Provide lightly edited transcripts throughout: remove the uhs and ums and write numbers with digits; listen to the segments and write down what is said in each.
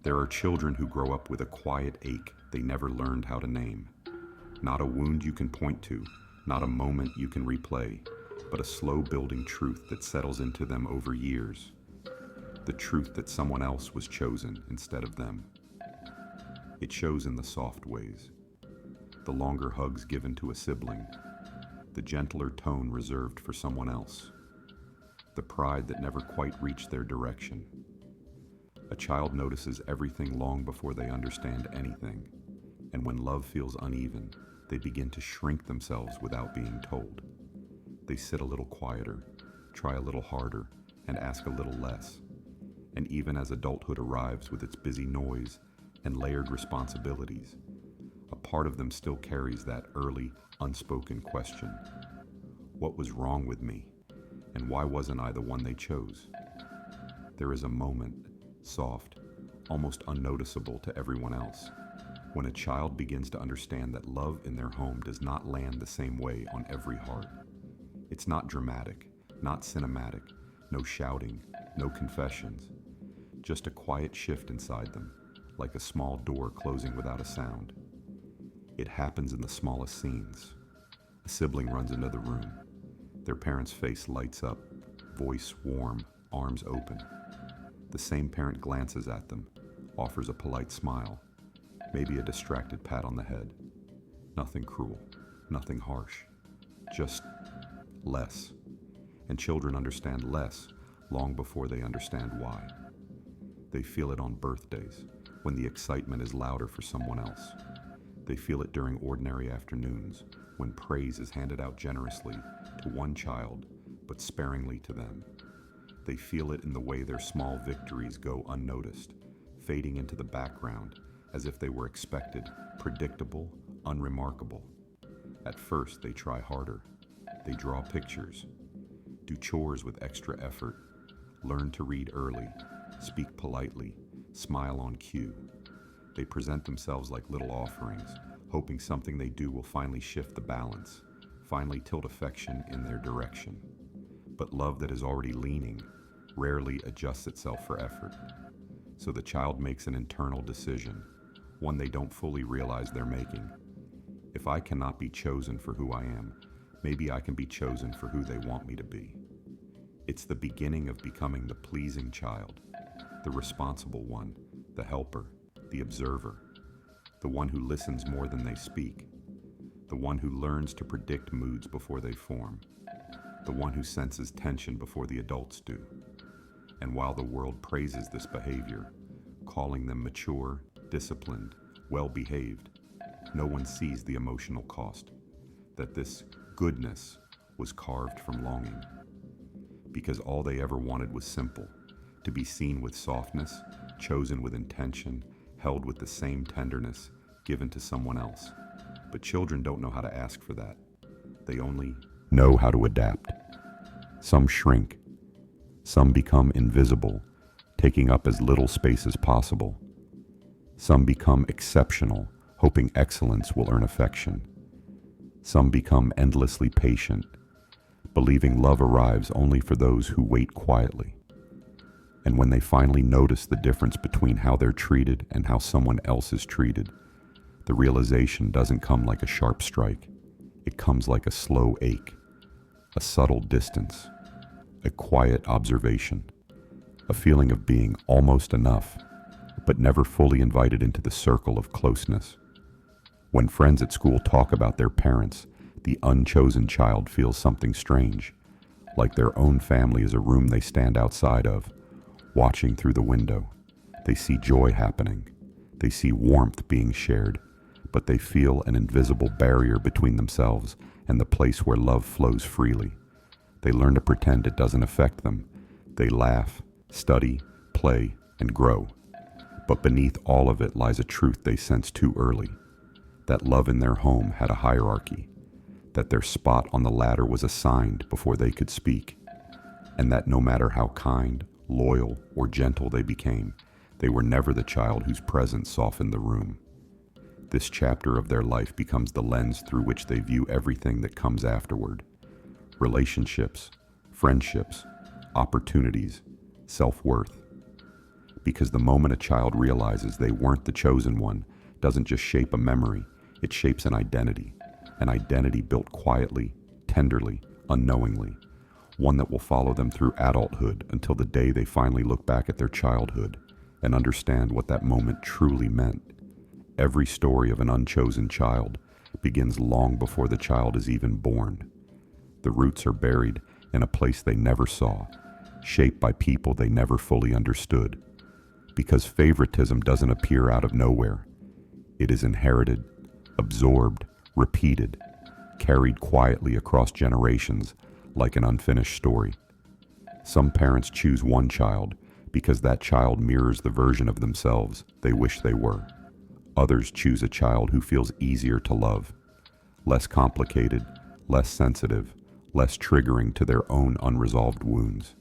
There are children who grow up with a quiet ache they never learned how to name. Not a wound you can point to, not a moment you can replay, but a slow building truth that settles into them over years. The truth that someone else was chosen instead of them. It shows in the soft ways. The longer hugs given to a sibling, the gentler tone reserved for someone else, the pride that never quite reached their direction. A child notices everything long before they understand anything, and when love feels uneven, they begin to shrink themselves without being told. They sit a little quieter, try a little harder, and ask a little less. And even as adulthood arrives with its busy noise and layered responsibilities, a part of them still carries that early, unspoken question. What was wrong with me? And why wasn't I the one they chose? There is a moment, soft, almost unnoticeable to everyone else, when a child begins to understand that love in their home does not land the same way on every heart. It's not dramatic, not cinematic, no shouting, no confessions, just a quiet shift inside them, like a small door closing without a sound. It happens in the smallest scenes. A sibling runs into the room. Their parent's face lights up, voice warm, arms open. The same parent glances at them, offers a polite smile, maybe a distracted pat on the head. Nothing cruel, nothing harsh, just less. And children understand less long before they understand why. They feel it on birthdays, when the excitement is louder for someone else. They feel it during ordinary afternoons, when praise is handed out generously to one child, but sparingly to them. They feel it in the way their small victories go unnoticed, fading into the background as if they were expected, predictable, unremarkable. At first, they try harder. They draw pictures, do chores with extra effort, learn to read early, speak politely, smile on cue. They present themselves like little offerings, hoping something they do will finally shift the balance, finally tilt affection in their direction. But love that is already leaning rarely adjusts itself for effort. So the child makes an internal decision, one they don't fully realize they're making. If I cannot be chosen for who I am, maybe I can be chosen for who they want me to be. It's the beginning of becoming the pleasing child, the responsible one, the helper, the observer, the one who listens more than they speak, the one who learns to predict moods before they form, the one who senses tension before the adults do. And while the world praises this behavior, calling them mature, disciplined, well-behaved, no one sees the emotional cost, that this goodness was carved from longing. Because all they ever wanted was simple, to be seen with softness, chosen with intention, held with the same tenderness given to someone else. But children don't know how to ask for that. They only know how to adapt. Some shrink. Some become invisible, taking up as little space as possible. Some become exceptional, hoping excellence will earn affection. Some become endlessly patient, believing love arrives only for those who wait quietly. And when they finally notice the difference between how they're treated and how someone else is treated, the realization doesn't come like a sharp strike. It comes like a slow ache, a subtle distance, a quiet observation, a feeling of being almost enough, but never fully invited into the circle of closeness. When friends at school talk about their parents, the unchosen child feels something strange, like their own family is a room they stand outside of, watching through the window. They see joy happening. They see warmth being shared, but they feel an invisible barrier between themselves and the place where love flows freely. They learn to pretend it doesn't affect them. They laugh, study, play, and grow. But beneath all of it lies a truth they sense too early, that love in their home had a hierarchy, that their spot on the ladder was assigned before they could speak, and that no matter how kind, loyal, or gentle they became, they were never the child whose presence softened the room. This chapter of their life becomes the lens through which they view everything that comes afterward. Relationships, friendships, opportunities, self-worth. Because the moment a child realizes they weren't the chosen one doesn't just shape a memory, it shapes an identity built quietly, tenderly, unknowingly, one that will follow them through adulthood until the day they finally look back at their childhood and understand what that moment truly meant. Every story of an unchosen child begins long before the child is even born. The roots are buried in a place they never saw, shaped by people they never fully understood. Because favoritism doesn't appear out of nowhere. It is inherited, absorbed, repeated, carried quietly across generations like an unfinished story. Some parents choose one child because that child mirrors the version of themselves they wish they were. Others choose a child who feels easier to love, less complicated, less sensitive, less triggering to their own unresolved wounds.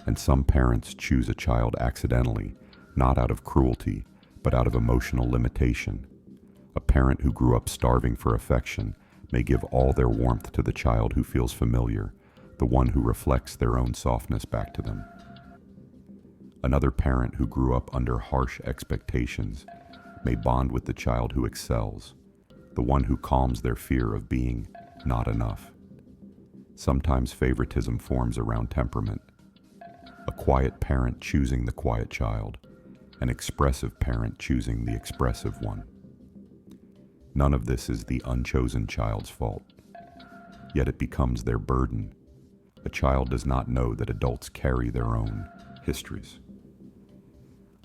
And some parents choose a child accidentally, not out of cruelty, but out of emotional limitation. A parent who grew up starving for affection may give all their warmth to the child who feels familiar, the one who reflects their own softness back to them. Another parent who grew up under harsh expectations may bond with the child who excels, the one who calms their fear of being not enough. Sometimes favoritism forms around temperament. A quiet parent choosing the quiet child, an expressive parent choosing the expressive one. None of this is the unchosen child's fault, yet it becomes their burden. A child does not know that adults carry their own histories.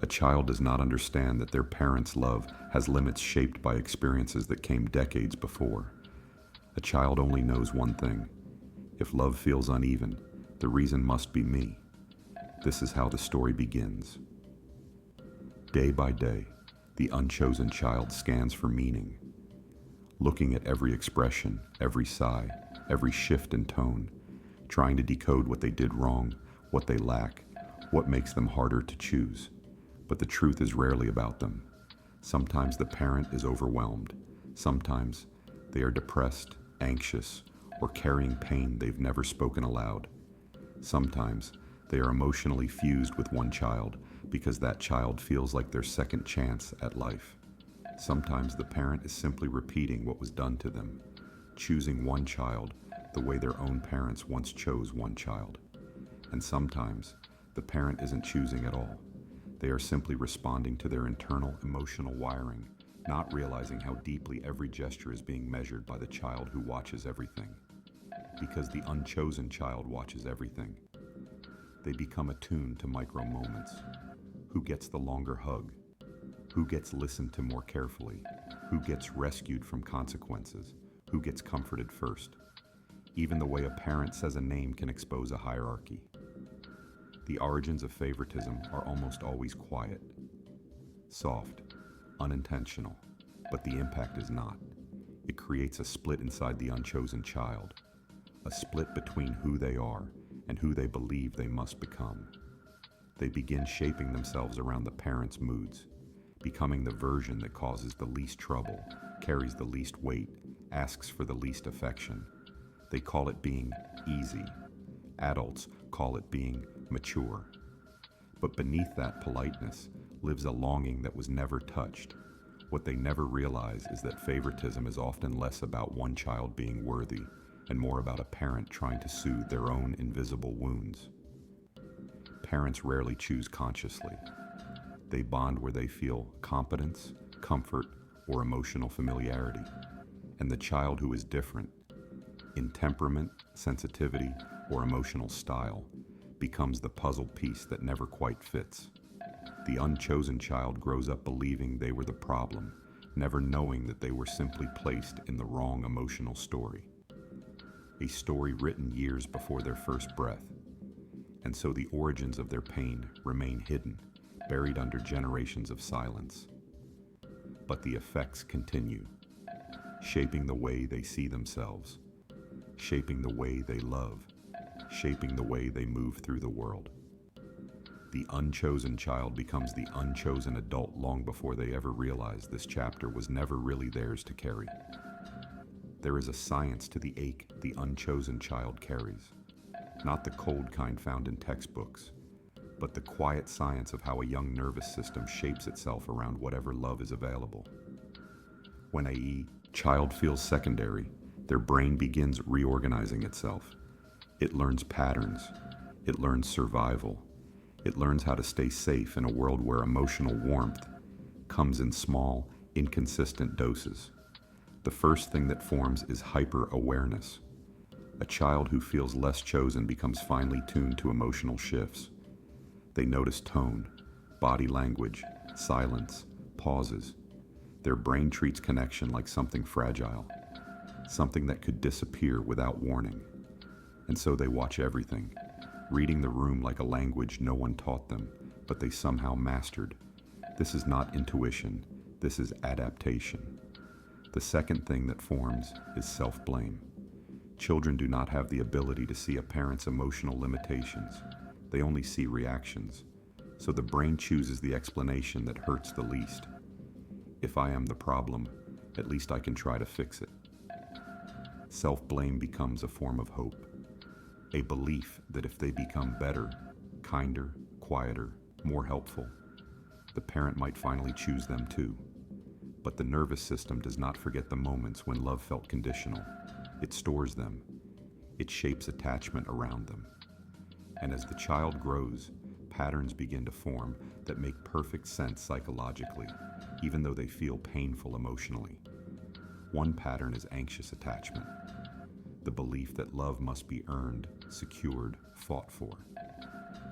A child does not understand that their parents' love has limits shaped by experiences that came decades before. A child only knows one thing. If love feels uneven, the reason must be me. This is how the story begins. Day by day, the unchosen child scans for meaning, looking at every expression, every sigh, every shift in tone, trying to decode what they did wrong, what they lack, what makes them harder to choose. But the truth is rarely about them. Sometimes the parent is overwhelmed. Sometimes they are depressed, anxious, or carrying pain they've never spoken aloud. Sometimes they are emotionally fused with one child because that child feels like their second chance at life. Sometimes the parent is simply repeating what was done to them, choosing one child the way their own parents once chose one child. And sometimes the parent isn't choosing at all. They are simply responding to their internal emotional wiring, not realizing how deeply every gesture is being measured by the child who watches everything. Because the unchosen child watches everything. They become attuned to micro moments. Who gets the longer hug? Who gets listened to more carefully? Who gets rescued from consequences? Who gets comforted first? Even the way a parent says a name can expose a hierarchy. The origins of favoritism are almost always quiet, soft, unintentional, but the impact is not. It creates a split inside the unchosen child, a split between who they are and who they believe they must become. They begin shaping themselves around the parent's moods, becoming the version that causes the least trouble, carries the least weight, asks for the least affection. They call it being easy. Adults call it being mature. But beneath that politeness lives a longing that was never touched. What they never realize is that favoritism is often less about one child being worthy and more about a parent trying to soothe their own invisible wounds. Parents rarely choose consciously. They bond where they feel competence, comfort, or emotional familiarity. And the child who is different, in temperament, sensitivity, or emotional style, becomes the puzzle piece that never quite fits. The unchosen child grows up believing they were the problem, never knowing that they were simply placed in the wrong emotional story. A story written years before their first breath. And so the origins of their pain remain hidden, buried under generations of silence. But the effects continue, shaping the way they see themselves, shaping the way they love, shaping the way they move through the world. The unchosen child becomes the unchosen adult long before they ever realize this chapter was never really theirs to carry. There is a science to the ache the unchosen child carries, not the cold kind found in textbooks, but the quiet science of how a young nervous system shapes itself around whatever love is available. When a child feels secondary, their brain begins reorganizing itself. It learns patterns. It learns survival. It learns how to stay safe in a world where emotional warmth comes in small, inconsistent doses. The first thing that forms is hyper-awareness. A child who feels less chosen becomes finely tuned to emotional shifts. They notice tone, body language, silence, pauses. Their brain treats connection like something fragile, something that could disappear without warning. And so they watch everything, reading the room like a language no one taught them, but they somehow mastered. This is not intuition, this is adaptation. The second thing that forms is self-blame. Children do not have the ability to see a parent's emotional limitations. They only see reactions. So the brain chooses the explanation that hurts the least. If I am the problem, at least I can try to fix it. Self-blame becomes a form of hope, a belief that if they become better, kinder, quieter, more helpful, the parent might finally choose them too. But the nervous system does not forget the moments when love felt conditional. It stores them. It shapes attachment around them. And as the child grows, patterns begin to form that make perfect sense psychologically, even though they feel painful emotionally. One pattern is anxious attachment, the belief that love must be earned, secured, fought for.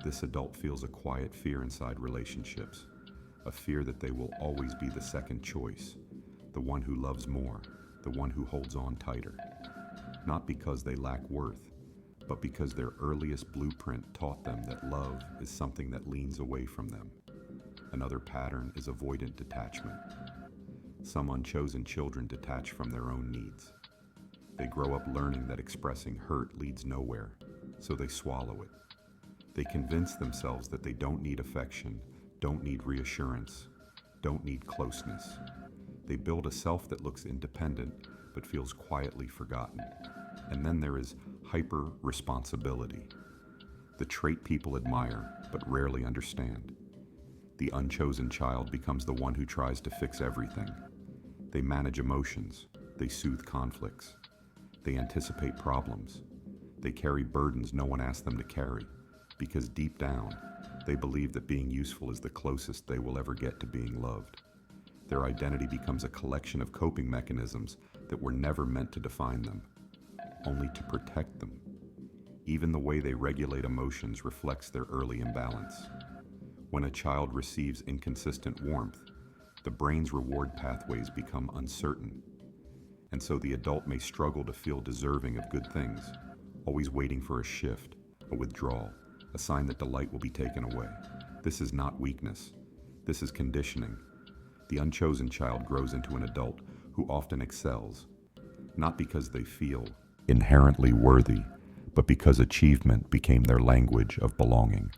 This adult feels a quiet fear inside relationships, a fear that they will always be the second choice, the one who loves more, the one who holds on tighter. Not because they lack worth, but because their earliest blueprint taught them that love is something that leans away from them. Another pattern is avoidant detachment. Some unchosen children detach from their own needs. They grow up learning that expressing hurt leads nowhere, so they swallow it. They convince themselves that they don't need affection, don't need reassurance, don't need closeness. They build a self that looks independent but feels quietly forgotten. And then there is hyper-responsibility, the trait people admire but rarely understand. The unchosen child becomes the one who tries to fix everything. They manage emotions, they soothe conflicts, they anticipate problems, they carry burdens no one asked them to carry, because deep down, they believe that being useful is the closest they will ever get to being loved. Their identity becomes a collection of coping mechanisms that were never meant to define them, only to protect them. Even the way they regulate emotions reflects their early imbalance. When a child receives inconsistent warmth, the brain's reward pathways become uncertain. And so the adult may struggle to feel deserving of good things, always waiting for a shift, a withdrawal, a sign that delight will be taken away. This is not weakness. This is conditioning. The unchosen child grows into an adult who often excels, not because they feel inherently worthy, but because achievement became their language of belonging.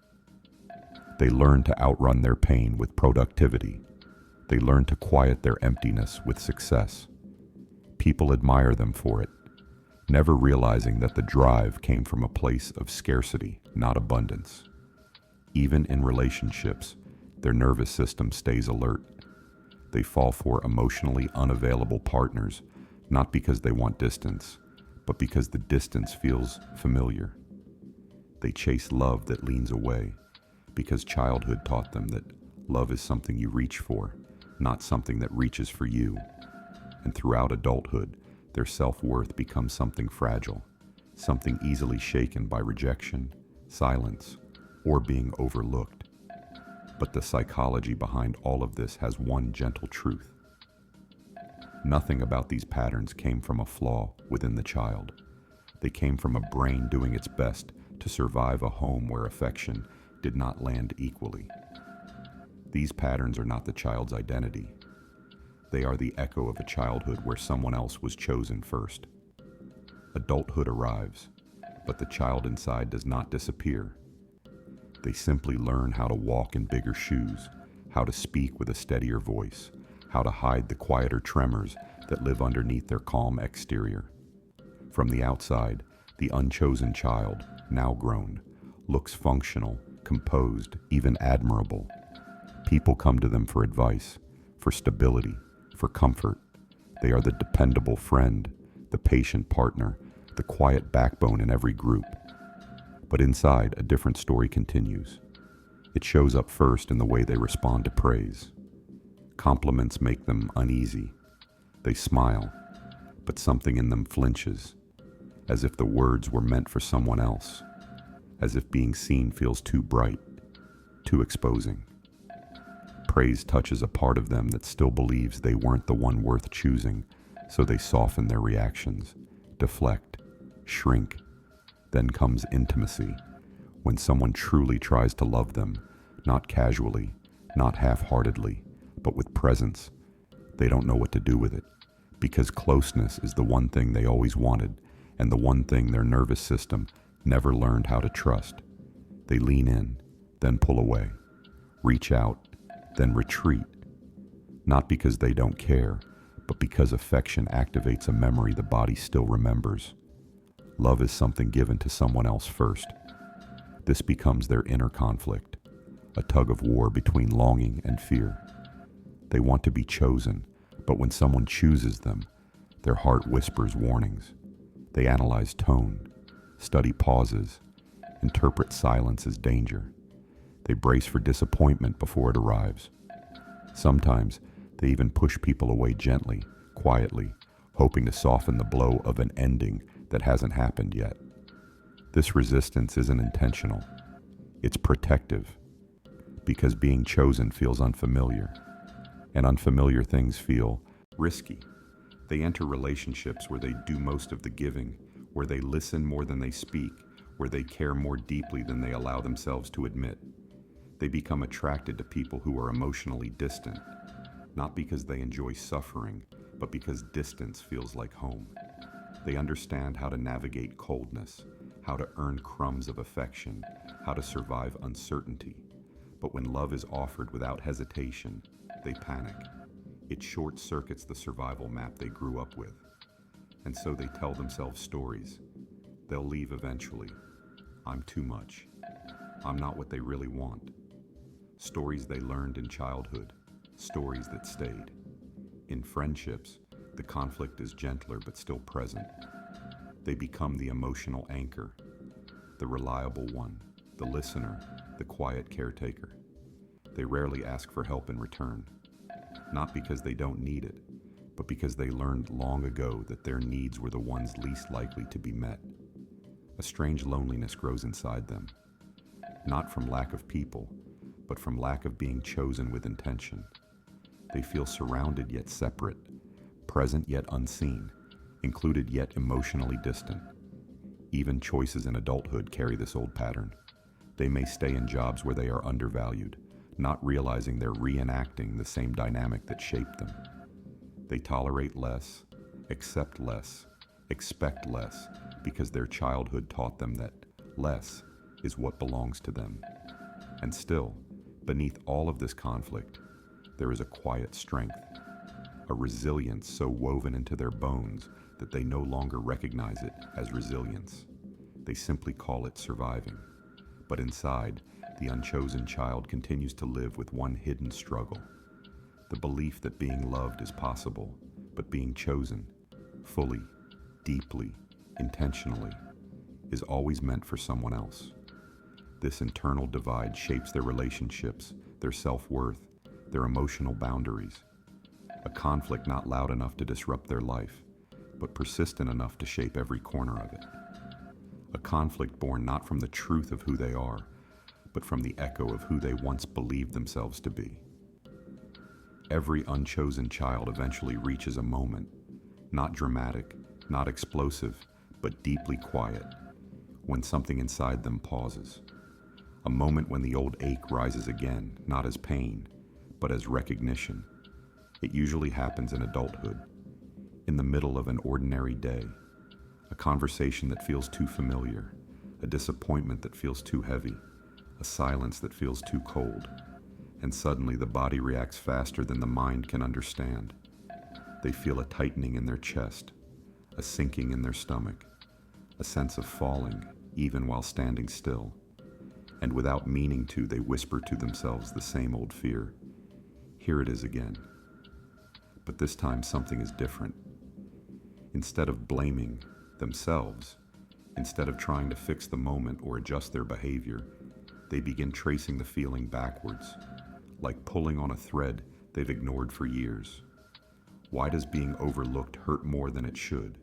They learn to outrun their pain with productivity. They learn to quiet their emptiness with success. People admire them for it, never realizing that the drive came from a place of scarcity, not abundance. Even in relationships, their nervous system stays alert. They fall for emotionally unavailable partners, not because they want distance, but because the distance feels familiar. They chase love that leans away, because childhood taught them that love is something you reach for, not something that reaches for you. And throughout adulthood, their self-worth becomes something fragile, something easily shaken by rejection, silence, or being overlooked. But the psychology behind all of this has one gentle truth. Nothing about these patterns came from a flaw within the child. They came from a brain doing its best to survive a home where affection did not land equally. These patterns are not the child's identity. They are the echo of a childhood where someone else was chosen first. Adulthood arrives, but the child inside does not disappear. They simply learn how to walk in bigger shoes, how to speak with a steadier voice, how to hide the quieter tremors that live underneath their calm exterior. From the outside, the unchosen child, now grown, looks functional, composed, even admirable. People come to them for advice, for stability, for comfort. They are the dependable friend, the patient partner, the quiet backbone in every group. But inside, a different story continues. It shows up first in the way they respond to praise. Compliments make them uneasy. They smile, but something in them flinches, as if the words were meant for someone else, as if being seen feels too bright, too exposing. Praise touches a part of them that still believes they weren't the one worth choosing, so they soften their reactions, deflect, shrink. Then comes intimacy, when someone truly tries to love them, not casually, not half-heartedly, but with presence. They don't know what to do with it, because closeness is the one thing they always wanted, and the one thing their nervous system never learned how to trust. They lean in, then pull away, reach out, then retreat, not because they don't care, but because affection activates a memory the body still remembers. Love is something given to someone else first. This becomes their inner conflict, a tug of war between longing and fear. They want to be chosen, but when someone chooses them, their heart whispers warnings. They analyze tone, study pauses, interpret silence as danger. They brace for disappointment before it arrives. Sometimes they even push people away gently, quietly, hoping to soften the blow of an ending that hasn't happened yet. This resistance isn't intentional. It's protective, because being chosen feels unfamiliar, and unfamiliar things feel risky. They enter relationships where they do most of the giving, where they listen more than they speak, where they care more deeply than they allow themselves to admit. They become attracted to people who are emotionally distant, not because they enjoy suffering, but because distance feels like home. They understand how to navigate coldness, how to earn crumbs of affection, how to survive uncertainty. But when love is offered without hesitation, they panic. It short-circuits the survival map they grew up with. And so they tell themselves stories. They'll leave eventually. I'm too much. I'm not what they really want. Stories they learned in childhood, stories that stayed. In friendships, the conflict is gentler but still present. They become the emotional anchor, the reliable one, the listener, the quiet caretaker. They rarely ask for help in return, not because they don't need it, but because they learned long ago that their needs were the ones least likely to be met. A strange loneliness grows inside them, not from lack of people, but from lack of being chosen with intention. They feel surrounded yet separate, present yet unseen, included yet emotionally distant. Even choices in adulthood carry this old pattern. They may stay in jobs where they are undervalued, not realizing they're reenacting the same dynamic that shaped them. They tolerate less, accept less, expect less, because their childhood taught them that less is what belongs to them. And still, beneath all of this conflict, there is a quiet strength, a resilience so woven into their bones that they no longer recognize it as resilience. They simply call it surviving. But inside, the unchosen child continues to live with one hidden struggle. The belief that being loved is possible, but being chosen, fully, deeply, intentionally, is always meant for someone else. This internal divide shapes their relationships, their self-worth, their emotional boundaries. A conflict not loud enough to disrupt their life, but persistent enough to shape every corner of it. A conflict born not from the truth of who they are, but from the echo of who they once believed themselves to be. Every unchosen child eventually reaches a moment, not dramatic, not explosive, but deeply quiet, when something inside them pauses. A moment when the old ache rises again, not as pain, but as recognition. It usually happens in adulthood, in the middle of an ordinary day, a conversation that feels too familiar, a disappointment that feels too heavy, a silence that feels too cold, and suddenly the body reacts faster than the mind can understand. They feel a tightening in their chest, a sinking in their stomach, a sense of falling, even while standing still. And without meaning to, they whisper to themselves the same old fear. Here it is again. But this time something is different. Instead of blaming themselves, instead of trying to fix the moment or adjust their behavior, they begin tracing the feeling backwards, like pulling on a thread they've ignored for years. Why does being overlooked hurt more than it should?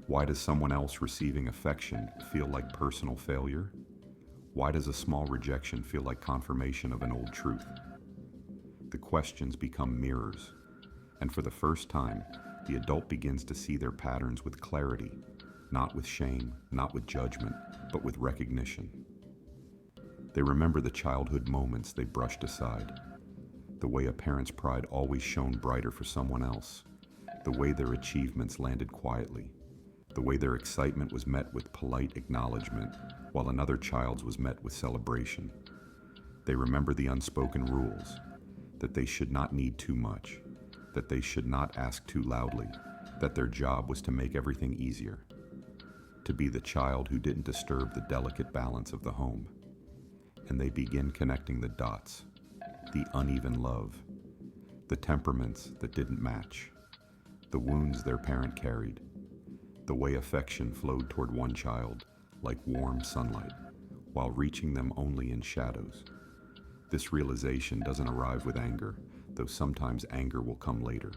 Why does someone else receiving affection feel like personal failure? Why does a small rejection feel like confirmation of an old truth? The questions become mirrors, and for the first time, the adult begins to see their patterns with clarity, not with shame, not with judgment, but with recognition. They remember the childhood moments they brushed aside, the way a parent's pride always shone brighter for someone else, the way their achievements landed quietly, the way their excitement was met with polite acknowledgement while another child's was met with celebration. They remember the unspoken rules, that they should not need too much, that they should not ask too loudly, that their job was to make everything easier, to be the child who didn't disturb the delicate balance of the home. And they begin connecting the dots, the uneven love, the temperaments that didn't match, the wounds their parent carried, the way affection flowed toward one child like warm sunlight, while reaching them only in shadows. This realization doesn't arrive with anger, though sometimes anger will come later.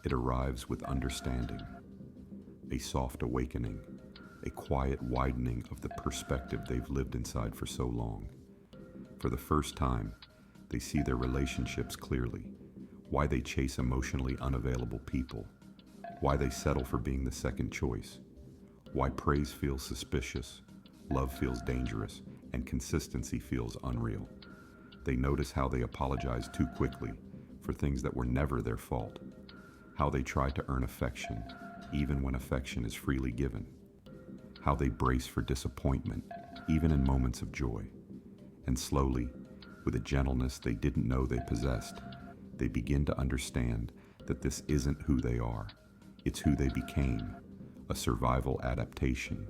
It arrives with understanding, a soft awakening, a quiet widening of the perspective they've lived inside for so long. For the first time, they see their relationships clearly, why they chase emotionally unavailable people, why they settle for being the second choice, why praise feels suspicious, love feels dangerous, and consistency feels unreal. They notice how they apologize too quickly for things that were never their fault, how they try to earn affection even when affection is freely given, how they brace for disappointment even in moments of joy. And slowly, with a gentleness they didn't know they possessed, they begin to understand that this isn't who they are, it's who they became, a survival adaptation,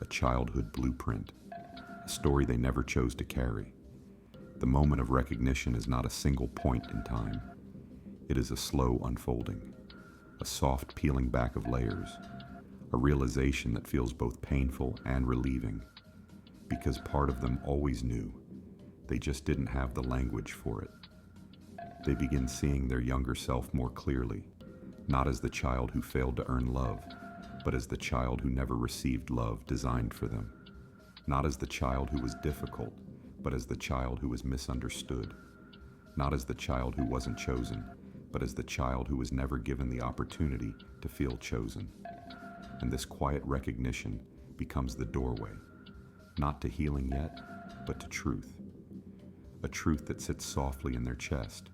a childhood blueprint, a story they never chose to carry. The moment of recognition is not a single point in time. It is a slow unfolding, a soft peeling back of layers, a realization that feels both painful and relieving, because part of them always knew. They just didn't have the language for it. They begin seeing their younger self more clearly, not as the child who failed to earn love, but as the child who never received love designed for them. Not as the child who was difficult, but as the child who was misunderstood. Not as the child who wasn't chosen, but as the child who was never given the opportunity to feel chosen. And this quiet recognition becomes the doorway, not to healing yet, but to truth. A truth that sits softly in their chest.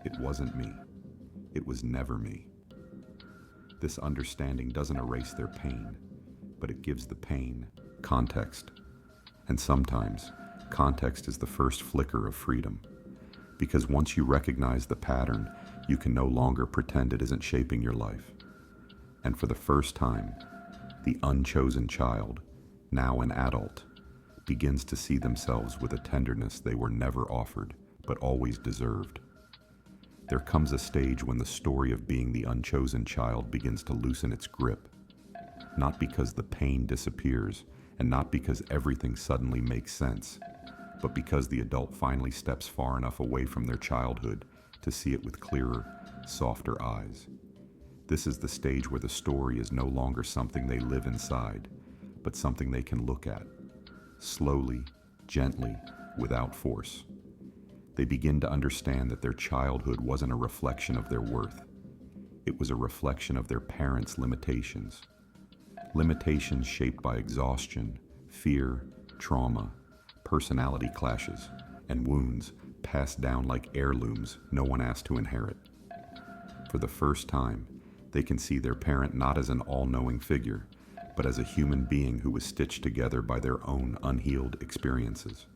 It wasn't me. It was never me. This understanding doesn't erase their pain, but it gives the pain context. And sometimes, context is the first flicker of freedom. Because once you recognize the pattern, you can no longer pretend it isn't shaping your life. And for the first time, the unchosen child, now an adult, begins to see themselves with a tenderness they were never offered, but always deserved. There comes a stage when the story of being the unchosen child begins to loosen its grip, not because the pain disappears, and not because everything suddenly makes sense, but because the adult finally steps far enough away from their childhood to see it with clearer, softer eyes. This is the stage where the story is no longer something they live inside, but something they can look at, slowly, gently, without force. They begin to understand that their childhood wasn't a reflection of their worth. It was a reflection of their parents' limitations. Limitations shaped by exhaustion, fear, trauma, personality clashes, and wounds passed down like heirlooms no one asked to inherit. For the first time, they can see their parent not as an all-knowing figure, but as a human being who was stitched together by their own unhealed experiences.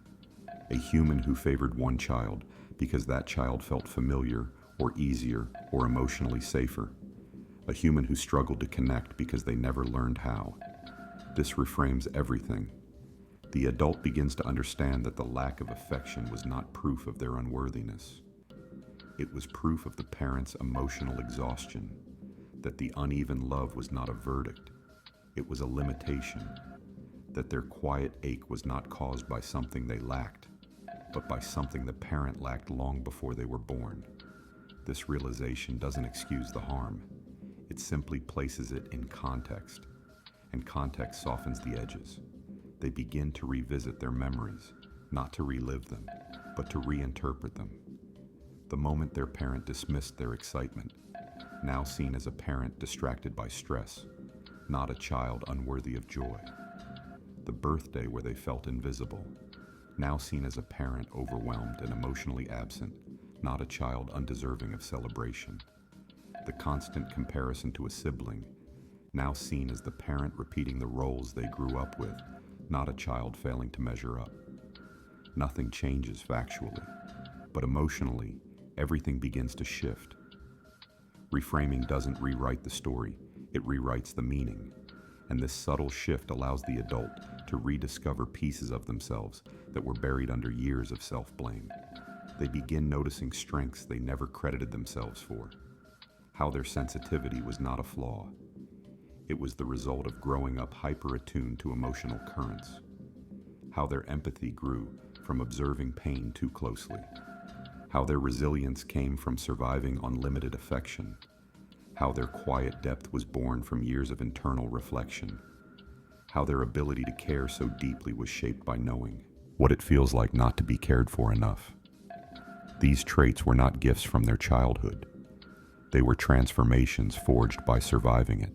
A human who favored one child because that child felt familiar or easier or emotionally safer. A human who struggled to connect because they never learned how. This reframes everything. The adult begins to understand that the lack of affection was not proof of their unworthiness. It was proof of the parent's emotional exhaustion, that the uneven love was not a verdict, it was a limitation, that their quiet ache was not caused by something they lacked, but by something the parent lacked long before they were born. This realization doesn't excuse the harm, it simply places it in context, and context softens the edges. They begin to revisit their memories, not to relive them, but to reinterpret them. The moment their parent dismissed their excitement, now seen as a parent distracted by stress, not a child unworthy of joy. The birthday where they felt invisible, now seen as a parent overwhelmed and emotionally absent, not a child undeserving of celebration. The constant comparison to a sibling, now seen as the parent repeating the roles they grew up with, not a child failing to measure up. Nothing changes factually, but emotionally, everything begins to shift. Reframing doesn't rewrite the story, it rewrites the meaning. And this subtle shift allows the adult to rediscover pieces of themselves that were buried under years of self-blame. They begin noticing strengths they never credited themselves for. How their sensitivity was not a flaw. It was the result of growing up hyper-attuned to emotional currents. How their empathy grew from observing pain too closely. How their resilience came from surviving on limited affection. How their quiet depth was born from years of internal reflection. How their ability to care so deeply was shaped by knowing what it feels like not to be cared for enough. These traits were not gifts from their childhood. They were transformations forged by surviving it.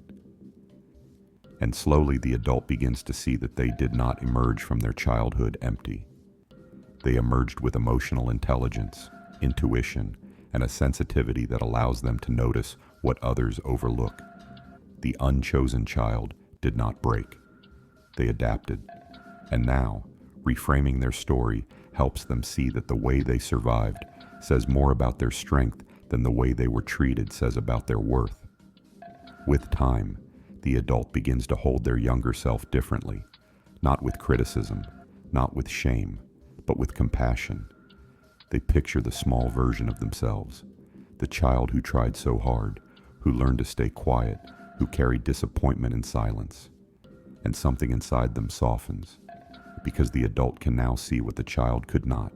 And slowly the adult begins to see that they did not emerge from their childhood empty. They emerged with emotional intelligence, intuition, and a sensitivity that allows them to notice what others overlook. The unchosen child did not break. They adapted. And now, reframing their story helps them see that the way they survived says more about their strength than the way they were treated says about their worth. With time, the adult begins to hold their younger self differently, not with criticism, not with shame, but with compassion. They picture the small version of themselves, the child who tried so hard, who learned to stay quiet, who carried disappointment in silence. And something inside them softens, because the adult can now see what the child could not.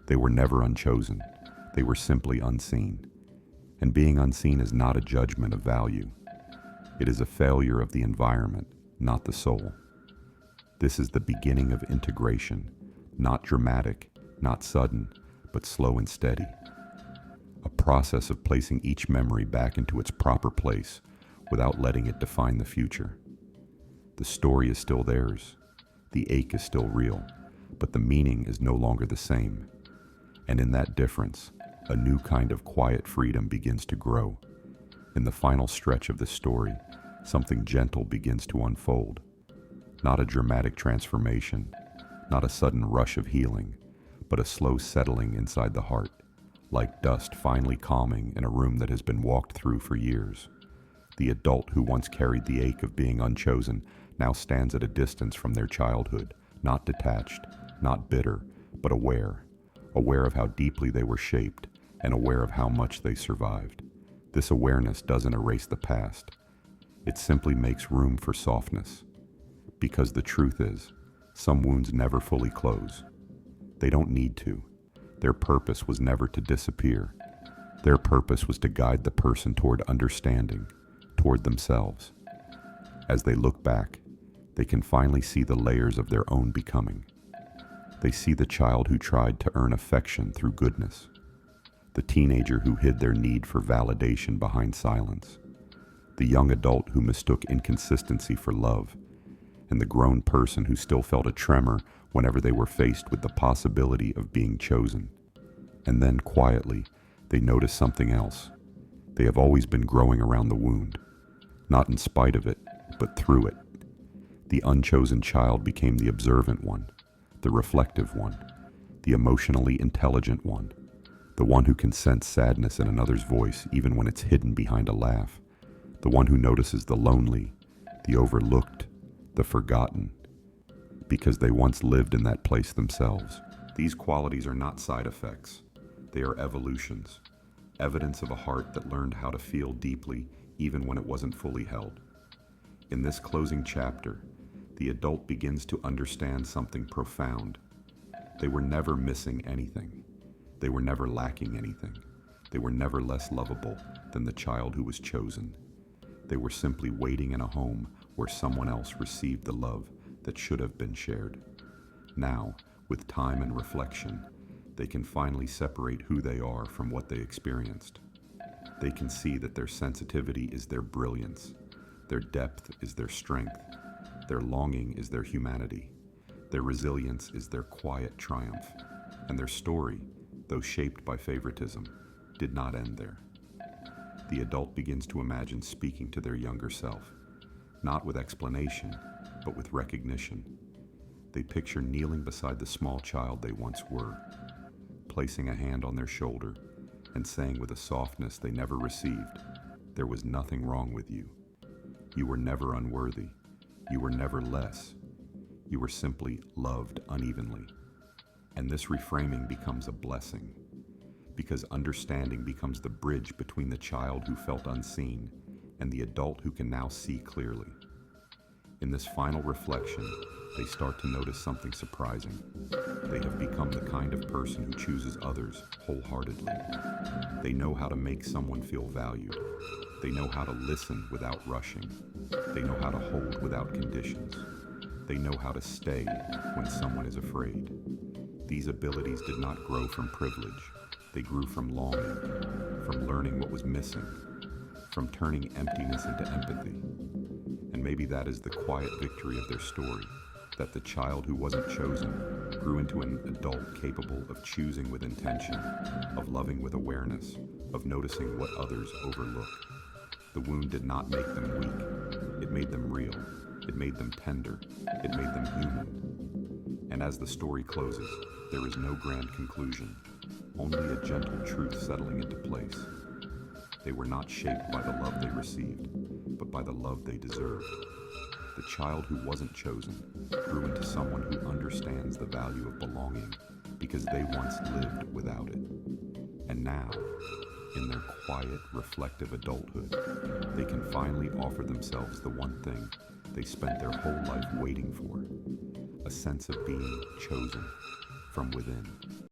They were never unchosen, they were simply unseen. And being unseen is not a judgment of value. It is a failure of the environment, not the soul. This is the beginning of integration, not dramatic, not sudden, but slow and steady. A process of placing each memory back into its proper place without letting it define the future. The story is still theirs, the ache is still real, but the meaning is no longer the same. And in that difference, a new kind of quiet freedom begins to grow. In the final stretch of the story, something gentle begins to unfold. Not a dramatic transformation, not a sudden rush of healing, but a slow settling inside the heart, like dust finally calming in a room that has been walked through for years. The adult who once carried the ache of being unchosen now stands at a distance from their childhood, not detached, not bitter, but aware of how deeply they were shaped and aware of how much they survived. This awareness doesn't erase the past. It simply makes room for softness. Because the truth is, some wounds never fully close. They don't need to. Their purpose was never to disappear. Their purpose was to guide the person toward understanding, toward themselves. As they look back, they can finally see the layers of their own becoming. They see the child who tried to earn affection through goodness, the teenager who hid their need for validation behind silence, the young adult who mistook inconsistency for love, and the grown person who still felt a tremor whenever they were faced with the possibility of being chosen. And then, quietly, they notice something else. They have always been growing around the wound, not in spite of it, but through it. The unchosen child became the observant one, the reflective one, the emotionally intelligent one, the one who can sense sadness in another's voice even when it's hidden behind a laugh, the one who notices the lonely, the overlooked, the forgotten. because they once lived in that place themselves. These qualities are not side effects. They are evolutions, evidence of a heart that learned how to feel deeply even when it wasn't fully held. In this closing chapter, the adult begins to understand something profound. They were never missing anything. They were never lacking anything. They were never less lovable than the child who was chosen. They were simply waiting in a home where someone else received the love that should have been shared. Now, with time and reflection, they can finally separate who they are from what they experienced. They can see that their sensitivity is their brilliance, their depth is their strength, their longing is their humanity, their resilience is their quiet triumph, and their story, though shaped by favoritism, did not end there. The adult begins to imagine speaking to their younger self, not with explanation, but with recognition. They picture kneeling beside the small child they once were, placing a hand on their shoulder and saying with a softness they never received, "There was nothing wrong with you. You were never unworthy. You were never less. You were simply loved unevenly." And this reframing becomes a blessing, because understanding becomes the bridge between the child who felt unseen and the adult who can now see clearly. In this final reflection, they start to notice something surprising. They have become the kind of person who chooses others wholeheartedly. They know how to make someone feel valued. They know how to listen without rushing. They know how to hold without conditions. They know how to stay when someone is afraid. These abilities did not grow from privilege. They grew from longing, from learning what was missing, from turning emptiness into empathy. And maybe that is the quiet victory of their story, that the child who wasn't chosen grew into an adult capable of choosing with intention, of loving with awareness, of noticing what others overlook. The wound did not make them weak. It made them real. It made them tender. It made them human. And as the story closes, there is no grand conclusion, only a gentle truth settling into place. They were not shaped by the love they received, but by the love they deserved. The child who wasn't chosen grew into someone who understands the value of belonging because they once lived without it. And now, in their quiet, reflective adulthood, they can finally offer themselves the one thing they spent their whole life waiting for, a sense of being chosen from within.